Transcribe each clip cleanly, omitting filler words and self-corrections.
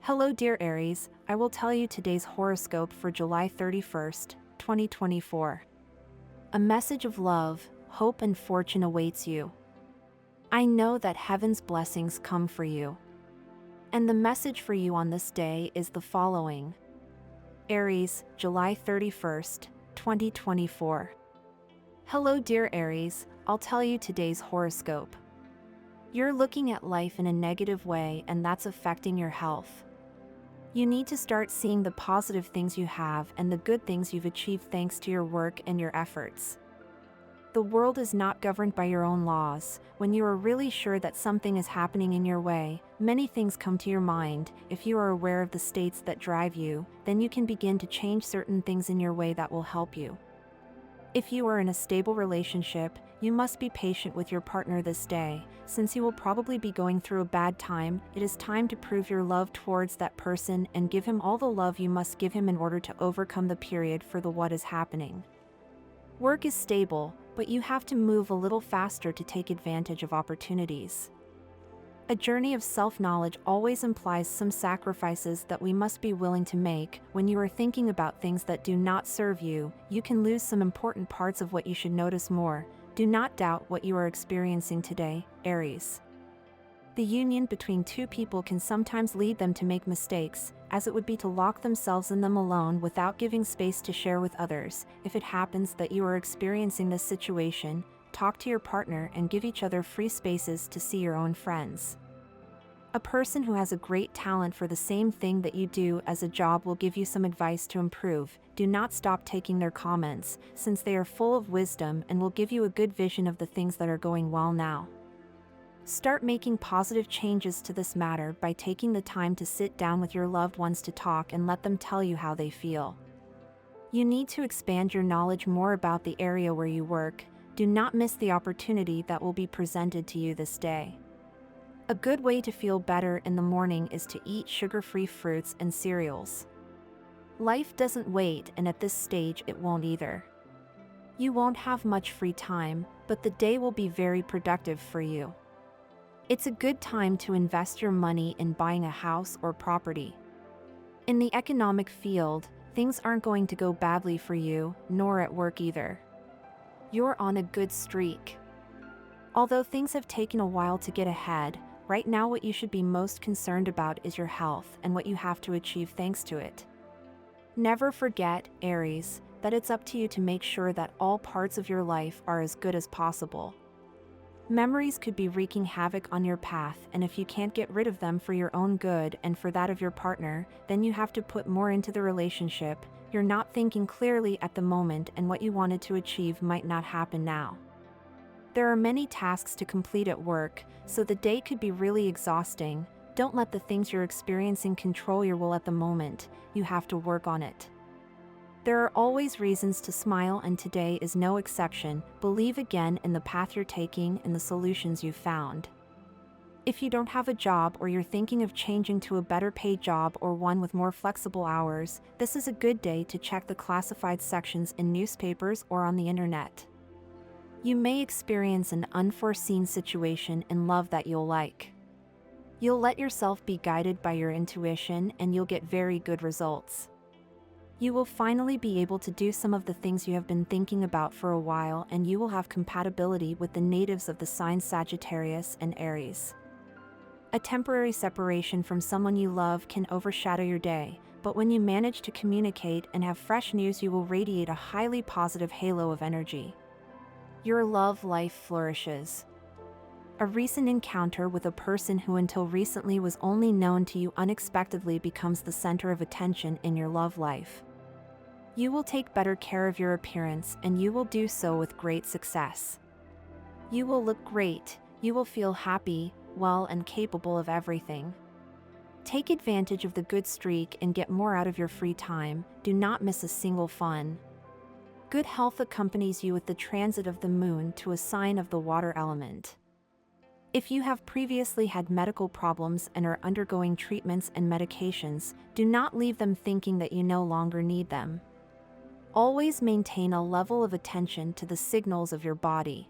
Hello, dear Aries. I will tell you today's horoscope for July 31st, 2024. A message of love, hope, and fortune awaits you. I know that heaven's blessings come for you. And the message for you on this day is the following. Aries, July 31st, 2024. Hello, dear Aries. I'll tell you today's horoscope. You're looking at life in a negative way, and that's affecting your health. You need to start seeing the positive things you have and the good things you've achieved thanks to your work and your efforts. The world is not governed by your own laws. When you are really sure that something is happening in your way, many things come to your mind. If you are aware of the states that drive you, then you can begin to change certain things in your way that will help you. If you are in a stable relationship, you must be patient with your partner this day. Since you will probably be going through a bad time, it is time to prove your love towards that person and give him all the love you must give him in order to overcome the period for what is happening. Work is stable, but you have to move a little faster to take advantage of opportunities. A journey of self-knowledge always implies some sacrifices that we must be willing to make. When you are thinking about things that do not serve you, you can lose some important parts of what you should notice more. Do not doubt what you are experiencing today, Aries. The union between two people can sometimes lead them to make mistakes, as it would be to lock themselves in them alone without giving space to share with others. If it happens that you are experiencing this situation, talk to your partner and give each other free spaces to see your own friends. A person who has a great talent for the same thing that you do as a job will give you some advice to improve. Do not stop taking their comments, since they are full of wisdom and will give you a good vision of the things that are going well now. Start making positive changes to this matter by taking the time to sit down with your loved ones to talk and let them tell you how they feel. You need to expand your knowledge more about the area where you work. Do not miss the opportunity that will be presented to you this day. A good way to feel better in the morning is to eat sugar-free fruits and cereals. Life doesn't wait, and at this stage it won't either. You won't have much free time, but the day will be very productive for you. It's a good time to invest your money in buying a house or property. In the economic field, things aren't going to go badly for you, nor at work either. You're on a good streak. Although things have taken a while to get ahead, right now what you should be most concerned about is your health and what you have to achieve thanks to it. Never forget, Aries, that it's up to you to make sure that all parts of your life are as good as possible. Memories could be wreaking havoc on your path, and if you can't get rid of them for your own good and for that of your partner, then you have to put more into the relationship. You're not thinking clearly at the moment, and what you wanted to achieve might not happen now. There are many tasks to complete at work, so the day could be really exhausting. Don't let the things you're experiencing control your will at the moment. You have to work on it. There are always reasons to smile, and today is no exception. Believe again in the path you're taking and the solutions you've found. If you don't have a job or you're thinking of changing to a better paid job or one with more flexible hours, this is a good day to check the classified sections in newspapers or on the internet. You may experience an unforeseen situation in love that you'll like. You'll let yourself be guided by your intuition, and you'll get very good results. You will finally be able to do some of the things you have been thinking about for a while, and you will have compatibility with the natives of the signs Sagittarius and Aries. A temporary separation from someone you love can overshadow your day, but when you manage to communicate and have fresh news, you will radiate a highly positive halo of energy. Your love life flourishes. A recent encounter with a person who until recently was only known to you unexpectedly becomes the center of attention in your love life. You will take better care of your appearance, and you will do so with great success. You will look great, you will feel happy, well, and capable of everything. Take advantage of the good streak and get more out of your free time. Do not miss a single fun. Good health accompanies you with the transit of the moon to a sign of the water element. If you have previously had medical problems and are undergoing treatments and medications, do not leave them thinking that you no longer need them. Always maintain a level of attention to the signals of your body.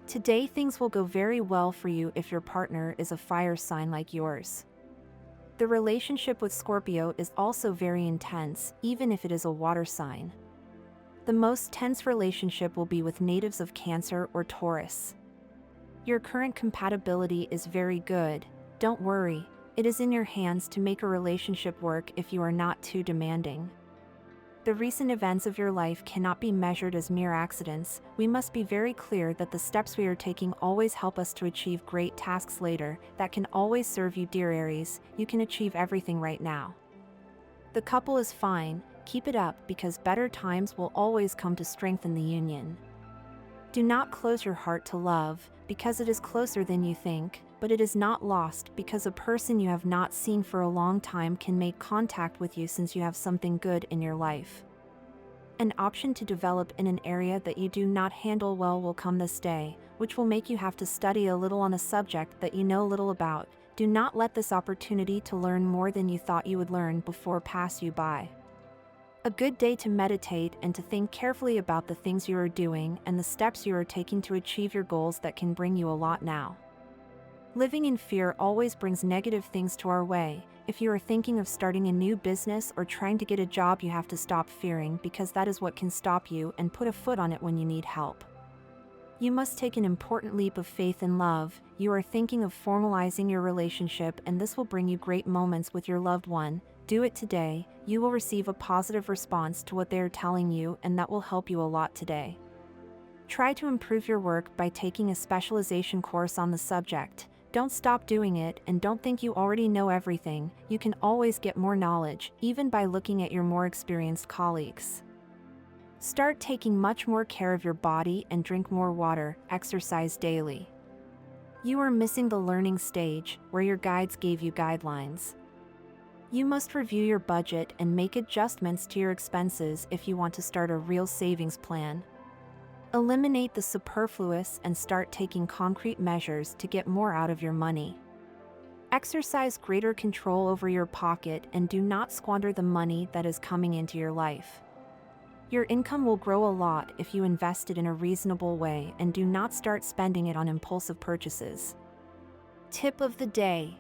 Today things will go very well for you if your partner is a fire sign like yours. The relationship with Scorpio is also very intense, even if it is a water sign. The most tense relationship will be with natives of Cancer or Taurus. Your current compatibility is very good. Don't worry, it is in your hands to make a relationship work if you are not too demanding. The recent events of your life cannot be measured as mere accidents. We must be very clear that the steps we are taking always help us to achieve great tasks later. That can always serve you, dear Aries. You can achieve everything right now. The couple is fine. Keep it up, because better times will always come to strengthen the union. Do not close your heart to love, because it is closer than you think, but it is not lost, because a person you have not seen for a long time can make contact with you since you have something good in your life. An option to develop in an area that you do not handle well will come this day, which will make you have to study a little on a subject that you know little about. Do not let this opportunity to learn more than you thought you would learn before pass you by. A good day to meditate and to think carefully about the things you are doing and the steps you are taking to achieve your goals that can bring you a lot now. Living in fear always brings negative things to our way. If you are thinking of starting a new business or trying to get a job, you have to stop fearing, because that is what can stop you, and put a foot on it when you need help. You must take an important leap of faith and love. You are thinking of formalizing your relationship, and this will bring you great moments with your loved one. Do it today. You will receive a positive response to what they are telling you, and that will help you a lot today. Try to improve your work by taking a specialization course on the subject. Don't stop doing it, and don't think you already know everything. You can always get more knowledge, even by looking at your more experienced colleagues. Start taking much more care of your body and drink more water. Exercise daily. You are missing the learning stage, where your guides gave you guidelines. You must review your budget and make adjustments to your expenses if you want to start a real savings plan. Eliminate the superfluous and start taking concrete measures to get more out of your money. Exercise greater control over your pocket and do not squander the money that is coming into your life. Your income will grow a lot if you invest it in a reasonable way, and do not start spending it on impulsive purchases. Tip of the day: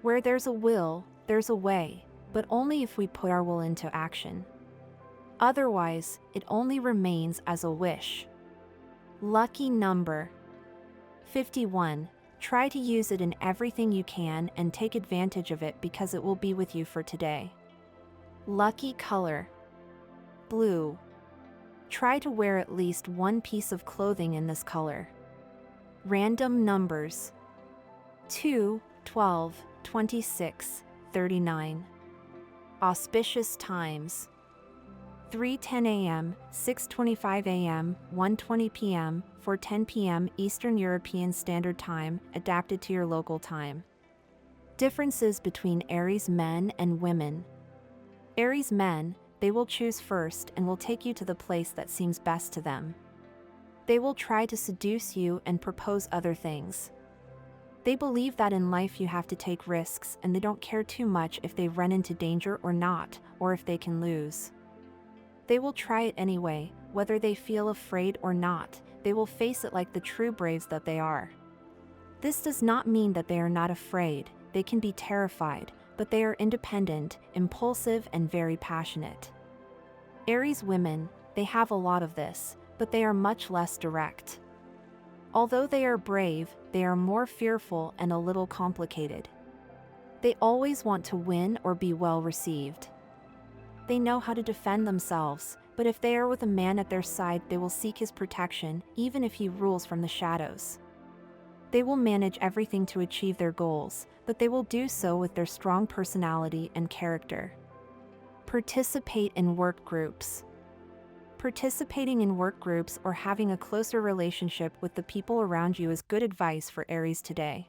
where there's a will, there's a way, but only if we put our will into action. Otherwise, it only remains as a wish. Lucky number 51. Try to use it in everything you can and take advantage of it, because it will be with you for today. Lucky color blue. Try to wear at least one piece of clothing in this color. Random numbers 2, 12, 26, 39. Auspicious times: 3:10 a.m., 6:25 a.m., 1:20 p.m., 4:10 p.m. Eastern European Standard Time, adapted to your local time. Differences between Aries men and women. Aries men, they will choose first and will take you to the place that seems best to them. They will try to seduce you and propose other things. They believe that in life you have to take risks, and they don't care too much if they run into danger or not, or if they can lose. They will try it anyway, whether they feel afraid or not. They will face it like the true braves that they are. This does not mean that they are not afraid. They can be terrified, but they are independent, impulsive, and very passionate. Aries women, they have a lot of this, but they are much less direct. Although they are brave, they are more fearful and a little complicated. They always want to win or be well received. They know how to defend themselves, but if they are with a man at their side, they will seek his protection, even if he rules from the shadows. They will manage everything to achieve their goals, but they will do so with their strong personality and character. Participate in work groups. Participating in work groups or having a closer relationship with the people around you is good advice for Aries today.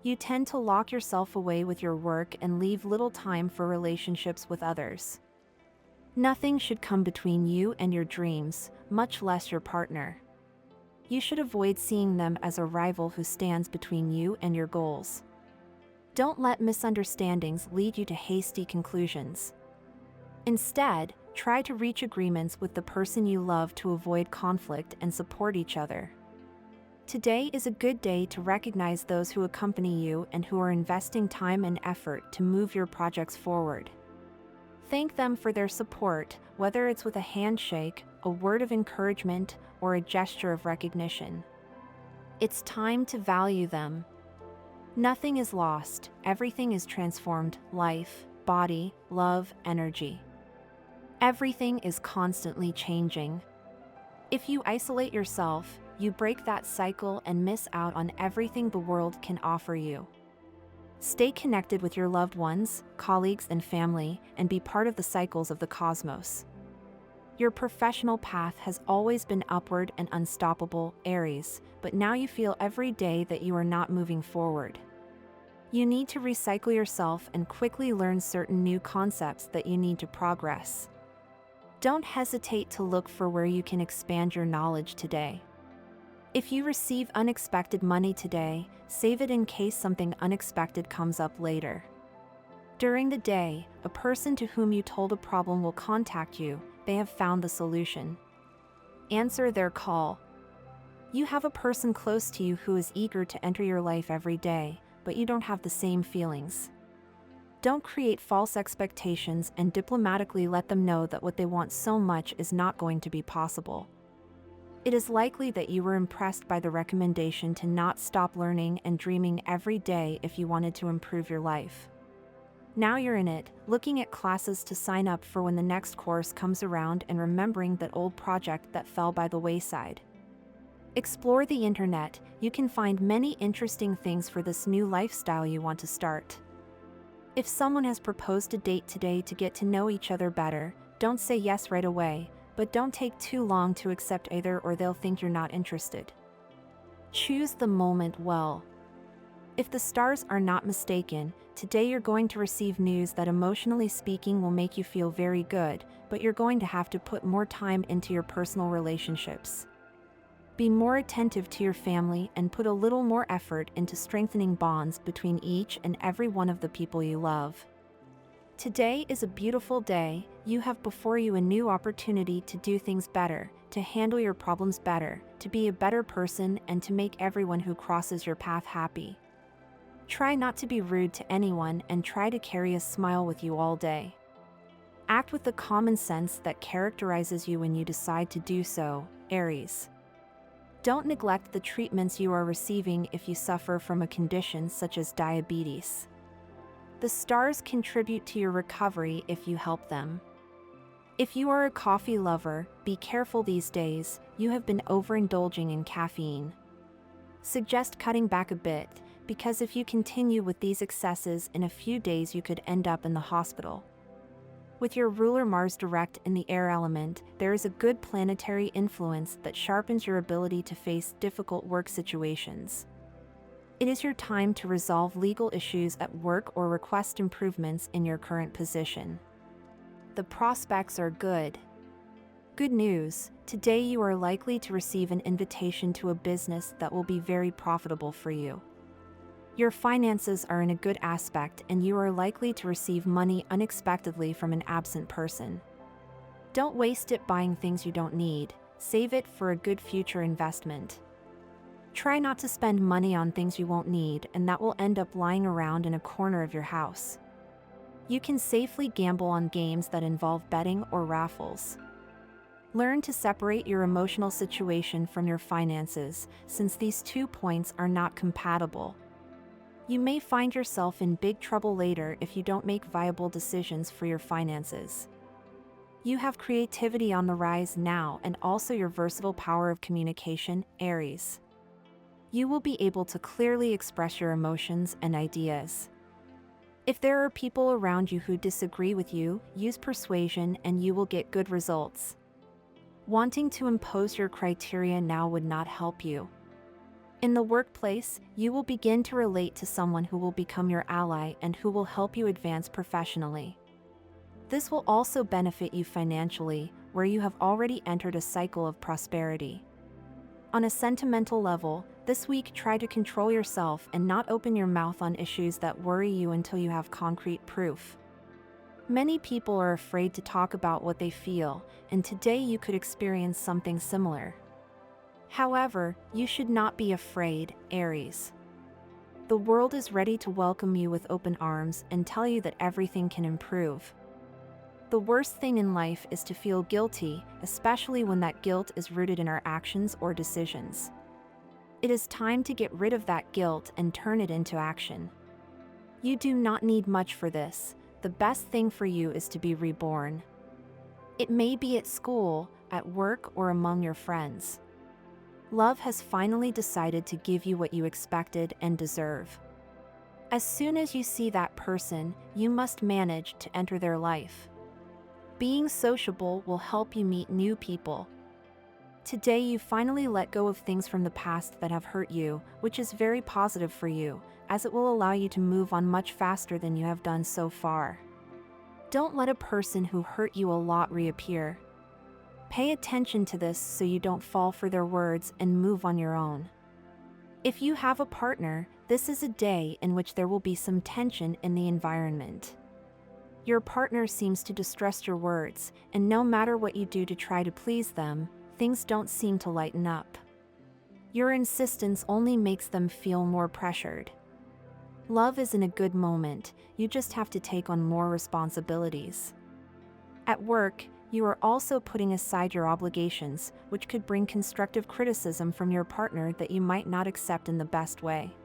You tend to lock yourself away with your work and leave little time for relationships with others. Nothing should come between you and your dreams, much less your partner. You should avoid seeing them as a rival who stands between you and your goals. Don't let misunderstandings lead you to hasty conclusions. Instead, try to reach agreements with the person you love to avoid conflict and support each other. Today is a good day to recognize those who accompany you and who are investing time and effort to move your projects forward. Thank them for their support, whether it's with a handshake, a word of encouragement, or a gesture of recognition. It's time to value them. Nothing is lost, everything is transformed: life, body, love, energy. Everything is constantly changing. If you isolate yourself, you break that cycle and miss out on everything the world can offer you. Stay connected with your loved ones, colleagues, and family, and be part of the cycles of the cosmos. Your professional path has always been upward and unstoppable, Aries, but now you feel every day that you are not moving forward. You need to recycle yourself and quickly learn certain new concepts that you need to progress. Don't hesitate to look for where you can expand your knowledge today. If you receive unexpected money today, save it in case something unexpected comes up later. During the day, a person to whom you told a problem will contact you. They have found the solution. Answer their call. You have a person close to you who is eager to enter your life every day, but you don't have the same feelings. Don't create false expectations and diplomatically let them know that what they want so much is not going to be possible. It is likely that you were impressed by the recommendation to not stop learning and dreaming every day if you wanted to improve your life. Now you're in it, looking at classes to sign up for when the next course comes around and remembering that old project that fell by the wayside. Explore the internet, you can find many interesting things for this new lifestyle you want to start. If someone has proposed a date today to get to know each other better, don't say yes right away, but don't take too long to accept either or they'll think you're not interested. Choose the moment well. If the stars are not mistaken, today you're going to receive news that emotionally speaking will make you feel very good, but you're going to have to put more time into your personal relationships. Be more attentive to your family and put a little more effort into strengthening bonds between each and every one of the people you love. Today is a beautiful day. You have before you a new opportunity to do things better, to handle your problems better, to be a better person, and to make everyone who crosses your path happy. Try not to be rude to anyone and try to carry a smile with you all day. Act with the common sense that characterizes you when you decide to do so, Aries. Don't neglect the treatments you are receiving if you suffer from a condition such as diabetes. The stars contribute to your recovery if you help them. If you are a coffee lover, be careful these days, you have been overindulging in caffeine. Suggest cutting back a bit, because if you continue with these excesses in a few days you could end up in the hospital. With your ruler Mars direct in the air element, there is a good planetary influence that sharpens your ability to face difficult work situations. It is your time to resolve legal issues at work or request improvements in your current position. The prospects are good. Good news, today you are likely to receive an invitation to a business that will be very profitable for you. Your finances are in a good aspect and you are likely to receive money unexpectedly from an absent person. Don't waste it buying things you don't need, save it for a good future investment. Try not to spend money on things you won't need and that will end up lying around in a corner of your house. You can safely gamble on games that involve betting or raffles. Learn to separate your emotional situation from your finances, since these 2 points are not compatible. You may find yourself in big trouble later if you don't make viable decisions for your finances. You have creativity on the rise now and also your versatile power of communication, Aries. You will be able to clearly express your emotions and ideas. If there are people around you who disagree with you, use persuasion and you will get good results. Wanting to impose your criteria now would not help you. In the workplace, you will begin to relate to someone who will become your ally and who will help you advance professionally. This will also benefit you financially, where you have already entered a cycle of prosperity. On a sentimental level, this week try to control yourself and not open your mouth on issues that worry you until you have concrete proof. Many people are afraid to talk about what they feel, and today you could experience something similar. However, you should not be afraid, Aries. The world is ready to welcome you with open arms and tell you that everything can improve. The worst thing in life is to feel guilty, especially when that guilt is rooted in our actions or decisions. It is time to get rid of that guilt and turn it into action. You do not need much for this. The best thing for you is to be reborn. It may be at school, at work, or among your friends. Love has finally decided to give you what you expected and deserve. As soon as you see that person, you must manage to enter their life. Being sociable will help you meet new people. Today you finally let go of things from the past that have hurt you, which is very positive for you, as it will allow you to move on much faster than you have done so far. Don't let a person who hurt you a lot reappear. Pay attention to this so you don't fall for their words and move on your own. If you have a partner, this is a day in which there will be some tension in the environment. Your partner seems to distrust your words, and no matter what you do to try to please them, things don't seem to lighten up. Your insistence only makes them feel more pressured. Love is in a good moment, you just have to take on more responsibilities. At work, you are also putting aside your obligations, which could bring constructive criticism from your partner that you might not accept in the best way.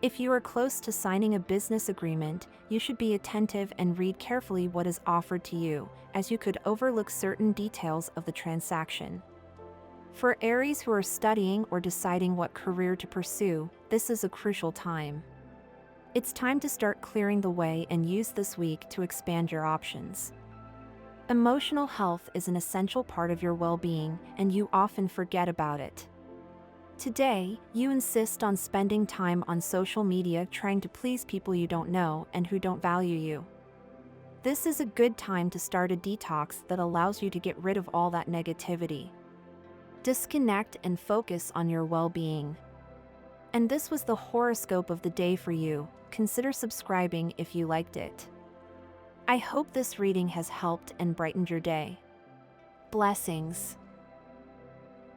If you are close to signing a business agreement, you should be attentive and read carefully what is offered to you, as you could overlook certain details of the transaction. For Aries who are studying or deciding what career to pursue, this is a crucial time. It's time to start clearing the way and use this week to expand your options. Emotional health is an essential part of your well-being, and you often forget about it. Today, you insist on spending time on social media trying to please people you don't know and who don't value you. This is a good time to start a detox that allows you to get rid of all that negativity. Disconnect and focus on your well-being. And this was the horoscope of the day for you. Consider subscribing if you liked it. I hope this reading has helped and brightened your day. Blessings.